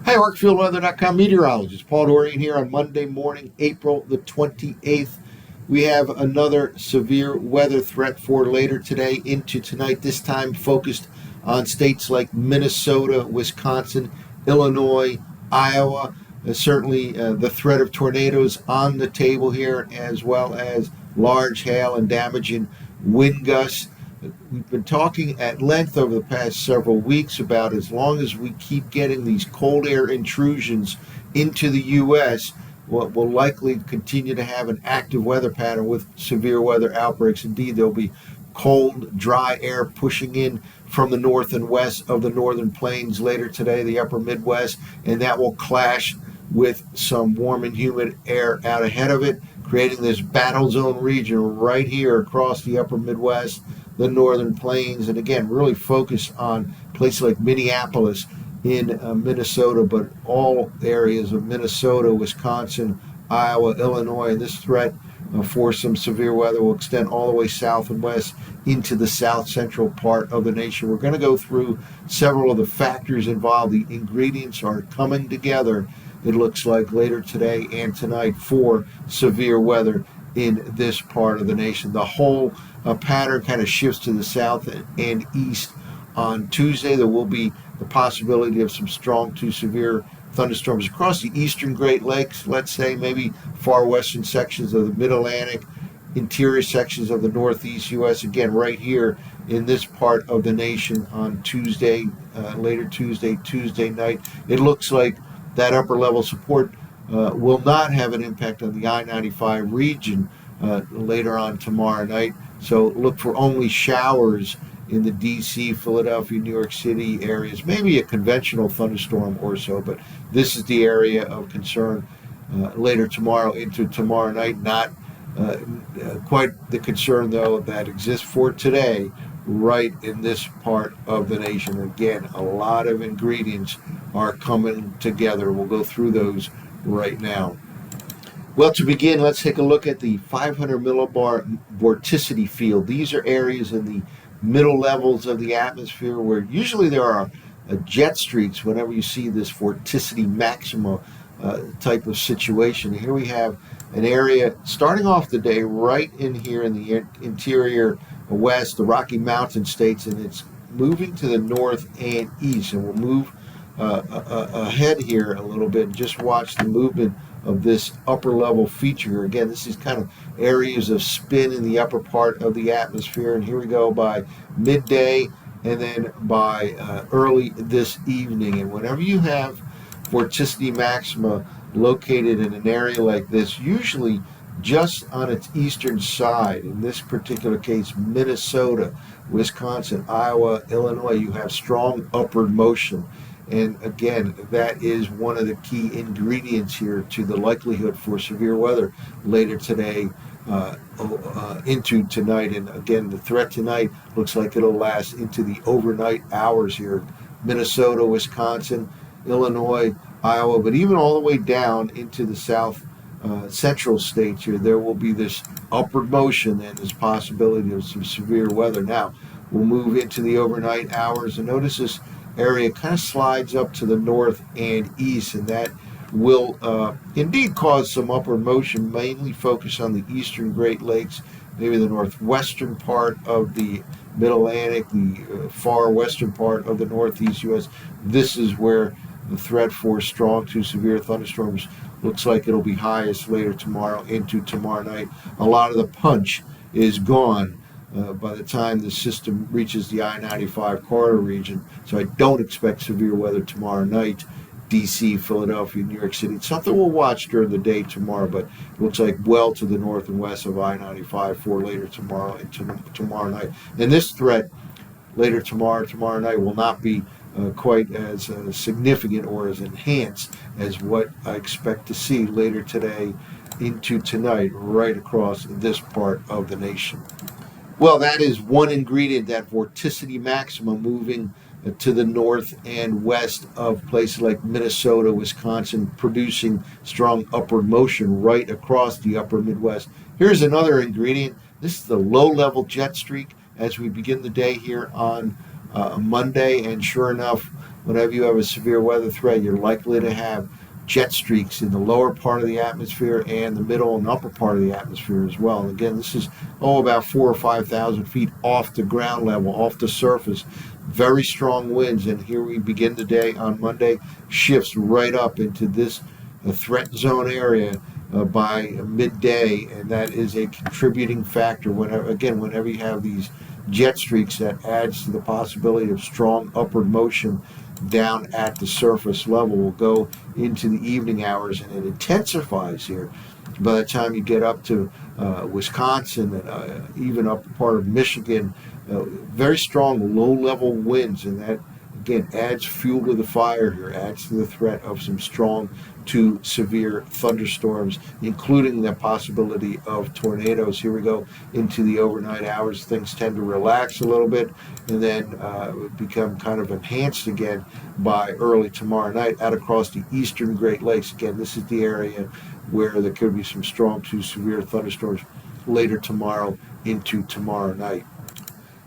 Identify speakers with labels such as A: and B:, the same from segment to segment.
A: Hi, Arcfieldweather.com meteorologist Paul Dorian here on Monday morning, April the 28th. We have another severe weather threat for later today into tonight, this time focused on states like Minnesota, Wisconsin, Illinois, Iowa. Certainly the threat of tornadoes on the table here, as well as large hail and damaging wind gusts. We've been talking at length over the past several weeks about as long as we keep getting these cold air intrusions into the U.S., we'll likely continue to have an active weather pattern with severe weather outbreaks. Indeed, there'll be cold, dry air pushing in from the north and west of the northern plains later today, the upper Midwest, and that will clash with some warm and humid air out ahead of it, creating this battle zone region right here across the upper Midwest, the northern plains, and again, really focus on places like Minneapolis in Minnesota, but all areas of Minnesota, Wisconsin, Iowa, Illinois, and this threat for some severe weather will extend all the way south and west into the south central part of the nation. We're going to go through several of the factors involved. The ingredients are coming together, it looks like, later today and tonight for severe weather in this part of the nation. The whole pattern kind of shifts to the south and east on Tuesday. There will be the possibility of some strong to severe thunderstorms across the eastern Great Lakes, let's say maybe far western sections of the mid-Atlantic, interior sections of the northeast U.S., again right here in this part of the nation on Tuesday, later Tuesday night. It looks like that upper level support will not have an impact on the I-95 region later on tomorrow night. So look for only showers in the D.C., Philadelphia, New York City areas, maybe a conventional thunderstorm or so, but this is the area of concern later tomorrow into tomorrow night. Not quite the concern, though, that exists for today right in this part of the nation. Again, a lot of ingredients are coming together. We'll go through those right now. Well, to begin, let's take a look at the 500 millibar vorticity field. These are areas in the middle levels of the atmosphere where usually there are jet streaks whenever you see this vorticity maxima type of situation. Here we have an area starting off the day right in here in the interior west, the Rocky Mountain states, and it's moving to the north and east. And we'll move ahead here a little bit and just watch the movement of this upper level feature. Again, this is kind of areas of spin in the upper part of the atmosphere, and here we go by midday and then by early this evening. And whenever you have vorticity maxima located in an area like this, usually just on its eastern side, in this particular case Minnesota, Wisconsin, Iowa, Illinois, you have strong upward motion. And again, that is one of the key ingredients here to the likelihood for severe weather later today into tonight. And again, the threat tonight looks like it'll last into the overnight hours here. Minnesota, Wisconsin, Illinois, Iowa, but even all the way down into the south central states here, there will be this upward motion and this possibility of some severe weather. Now, we'll move into the overnight hours, and notice this area kind of slides up to the north and east, and that will indeed cause some upward motion, mainly focused on the eastern Great Lakes, maybe the northwestern part of the mid-Atlantic, the far western part of the northeast U.S. This is where the threat for strong to severe thunderstorms looks like it'll be highest later tomorrow into tomorrow night. A lot of the punch is gone by the time the system reaches the I-95 corridor region. So I don't expect severe weather tomorrow night. D.C., Philadelphia, New York City. It's something we'll watch during the day tomorrow, but it looks like well to the north and west of I-95 for later tomorrow and tomorrow night. And this threat later tomorrow night will not be quite as significant or as enhanced as what I expect to see later today into tonight right across this part of the nation. Well, that is one ingredient, that vorticity maxima moving to the north and west of places like Minnesota, Wisconsin, producing strong upward motion right across the upper Midwest. Here's another ingredient. This is the low-level jet streak as we begin the day here on Monday, and sure enough, whenever you have a severe weather threat, you're likely to have jet streaks in the lower part of the atmosphere and the middle and upper part of the atmosphere as well. And again, this is about 4,000 or 5,000 feet off the ground level, off the surface. Very strong winds, and here we begin the day on Monday, shifts right up into this threat zone area by midday, and that is a contributing factor. Whenever you have these jet streaks, that adds to the possibility of strong upward motion down at the surface level. Will go into the evening hours, and it intensifies here. By the time you get up to Wisconsin and even up part of Michigan, very strong low-level winds, and that again adds fuel to the fire here, adds to the threat of some strong to severe thunderstorms, including the possibility of tornadoes. Here we go into the overnight hours. Things tend to relax a little bit and then become kind of enhanced again by early tomorrow night out across the eastern Great Lakes. Again, this is the area where there could be some strong to severe thunderstorms later tomorrow into tomorrow night.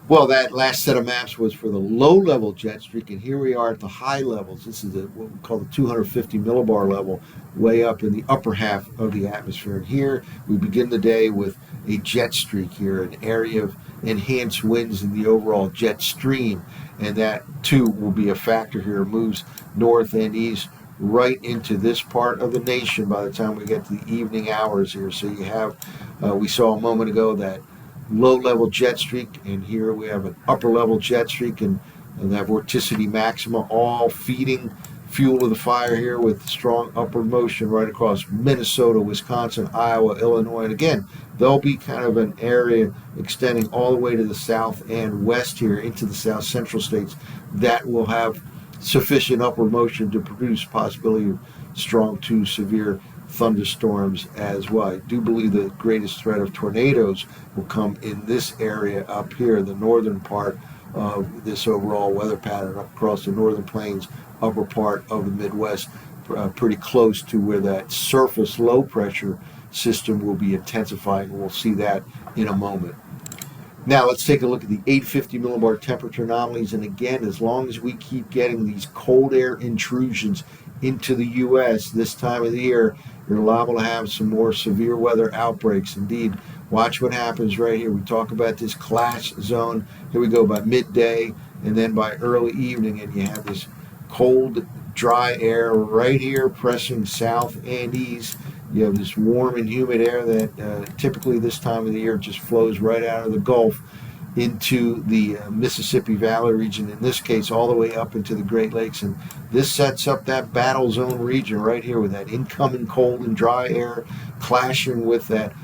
A: Well, that last set of maps was for the low-level jet streak, and here we are at the high levels. This is what we call the 250 millibar level, way up in the upper half of the atmosphere. And here we begin the day with a jet streak here, an area of enhanced winds in the overall jet stream, and that too will be a factor here. It moves north and east right into this part of the nation by the time we get to the evening hours here. So you have, we saw a moment ago that low-level jet streak, and here we have an upper-level jet streak and that vorticity maxima, all feeding fuel to the fire here with strong upward motion right across Minnesota, Wisconsin, Iowa, Illinois. And again, there'll be kind of an area extending all the way to the south and west here into the south central states that will have sufficient upward motion to produce possibility of strong to severe thunderstorms as well. I do believe the greatest threat of tornadoes will come in this area up here, the northern part of this overall weather pattern, up across the northern plains, upper part of the Midwest, pretty close to where that surface low pressure system will be intensifying. We'll see that in a moment. Now let's take a look at the 850 millibar temperature anomalies, and again, as long as we keep getting these cold air intrusions into the U.S. this time of the year, you're liable to have some more severe weather outbreaks. Indeed, watch what happens right here. We talk about this clash zone. Here we go by midday and then by early evening, and you have this cold, dry air right here pressing south and east. You have this warm and humid air that typically this time of the year just flows right out of the Gulf into the Mississippi Valley region, in this case all the way up into the Great Lakes, and this sets up that battle zone region right here with that incoming cold and dry air clashing with that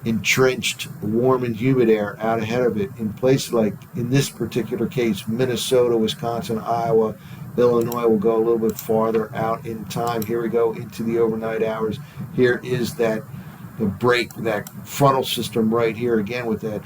A: entrenched warm and humid air out ahead of it in places like, in this particular case, Minnesota, Wisconsin, Iowa, Illinois will go a little bit farther out in time. Here we go into the overnight hours. Here is that the break, that frontal system right here again with that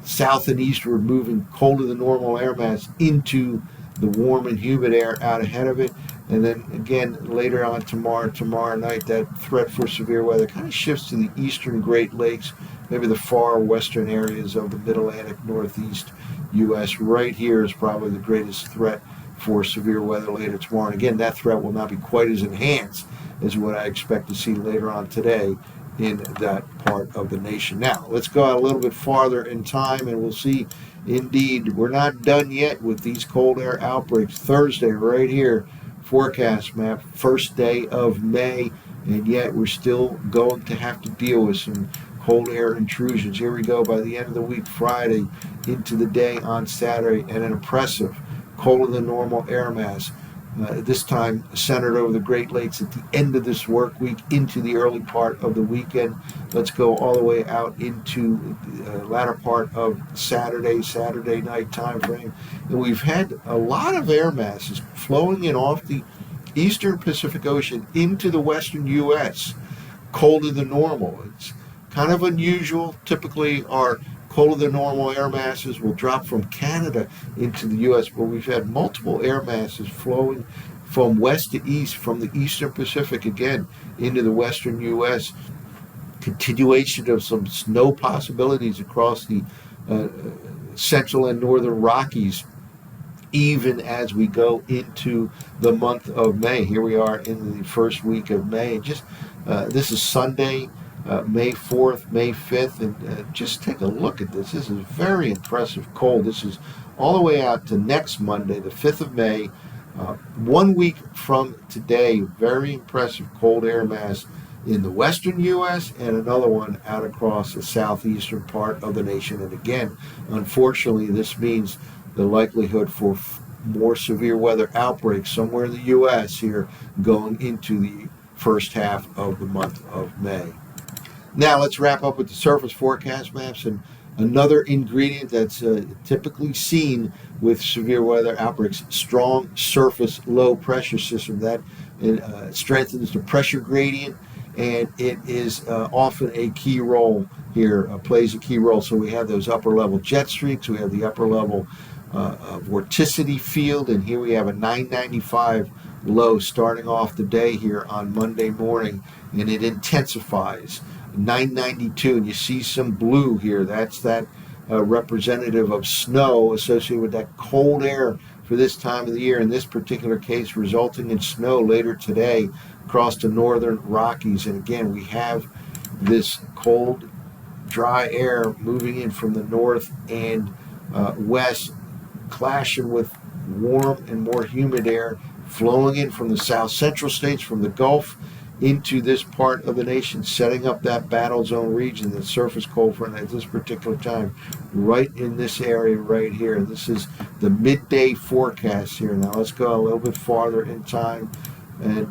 A: south and eastward moving colder than normal air mass into the warm and humid air out ahead of it. And then again later on tomorrow night, that threat for severe weather kind of shifts to the eastern Great Lakes, maybe the far western areas of the mid-Atlantic, northeast U.S. Right here is probably the greatest threat for severe weather later tomorrow. And again, that threat will not be quite as enhanced as what I expect to see later on today in that part of the nation. Now, let's go out a little bit farther in time, and we'll see, indeed, we're not done yet with these cold air outbreaks. Thursday, right here, forecast map, first day of May, and yet we're still going to have to deal with some cold air intrusions. Here we go by the end of the week, Friday, into the day on Saturday, and an oppressive colder than normal air mass. This time centered over the Great Lakes at the end of this work week into the early part of the weekend. Let's go all the way out into the latter part of Saturday night time frame. And we've had a lot of air masses flowing in off the eastern Pacific Ocean into the western U.S. colder than normal. It's kind of unusual. Typically our colder than normal air masses will drop from Canada into the U.S., but we've had multiple air masses flowing from west to east, from the eastern Pacific again into the western U.S. Continuation of some snow possibilities across the central and northern Rockies even as we go into the month of May. Here we are in the first week of May. And just this is Sunday, May 4th, May 5th, and just take a look at this. This is very impressive cold. This is all the way out to next Monday, the 5th of May. 1 week from today, very impressive cold air mass in the western U.S. and another one out across the southeastern part of the nation. And again, unfortunately, this means the likelihood for more severe weather outbreaks somewhere in the U.S. here going into the first half of the month of May. Now let's wrap up with the surface forecast maps, and another ingredient that's typically seen with severe weather outbreaks: strong surface low pressure system that strengthens the pressure gradient, and it is often a key role here, plays a key role. So we have those upper level jet streaks, we have the upper level vorticity field, and here we have a 995 low starting off the day here on Monday morning, and it intensifies 992, and you see some blue here. That's that representative of snow associated with that cold air for this time of the year, in this particular case resulting in snow later today across the northern Rockies. And again, we have this cold dry air moving in from the north and west, clashing with warm and more humid air flowing in from the south central states, from the Gulf into this part of the nation, setting up that battle zone region, the surface cold front at this particular time, right in this area right here. This is the midday forecast here. Now let's go a little bit farther in time, and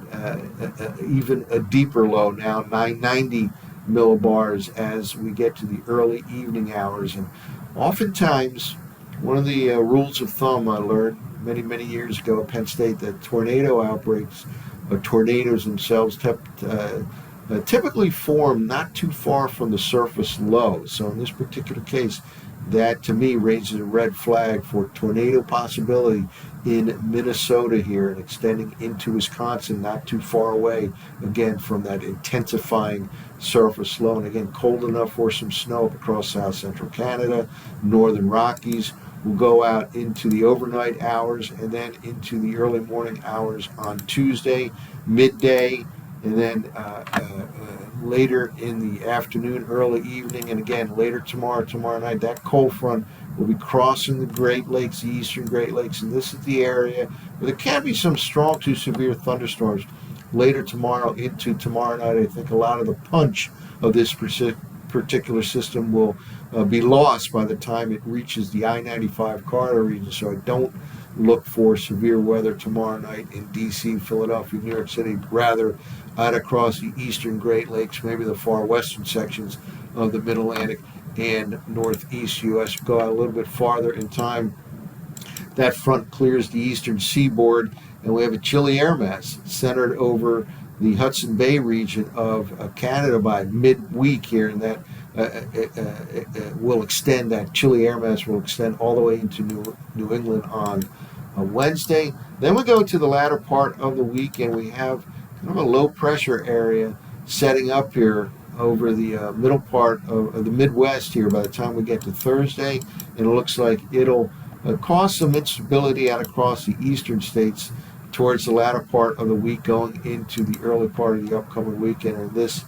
A: even a deeper low now, 990 millibars as we get to the early evening hours. And oftentimes, one of the rules of thumb I learned many years ago at Penn State, that tornado outbreaks, tornadoes themselves typically form not too far from the surface low. So in this particular case, that to me raises a red flag for tornado possibility in Minnesota here and extending into Wisconsin, not too far away, again, from that intensifying surface low. And again, cold enough for some snow across south central Canada, northern Rockies. We'll go out into the overnight hours and then into the early morning hours on Tuesday, midday, and then later in the afternoon, early evening, and again later tomorrow night. That cold front will be crossing the Great Lakes, the eastern Great Lakes, and this is the area where there can be some strong to severe thunderstorms later tomorrow into tomorrow night. I think a lot of the punch of this particular system will be lost by the time it reaches the I-95 corridor region. So I don't look for severe weather tomorrow night in D.C., Philadelphia, New York City, rather out across the eastern Great Lakes, maybe the far western sections of the Mid-Atlantic and northeast U.S. Go out a little bit farther in time. That front clears the eastern seaboard, and we have a chilly air mass centered over the Hudson Bay region of Canada by midweek here, and that will extend, that chilly air mass will extend all the way into New England on Wednesday. Then we go to the latter part of the week, and we have kind of a low pressure area setting up here over the middle part of the Midwest here by the time we get to Thursday, and it looks like it'll cause some instability out across the eastern states towards the latter part of the week going into the early part of the upcoming weekend. And this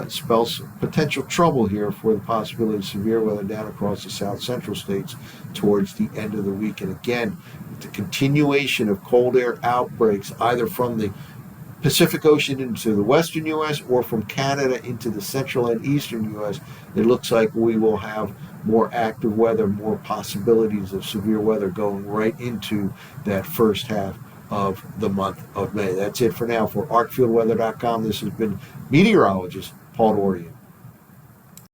A: spells potential trouble here for the possibility of severe weather down across the south central states towards the end of the week. And again, the continuation of cold air outbreaks either from the Pacific Ocean into the western U.S. or from Canada into the central and eastern U.S., it looks like we will have more active weather, more possibilities of severe weather going right into that first half of the month of May. That's it for now. For ArcfieldWeather.com, this has been meteorologist Paul Dorian.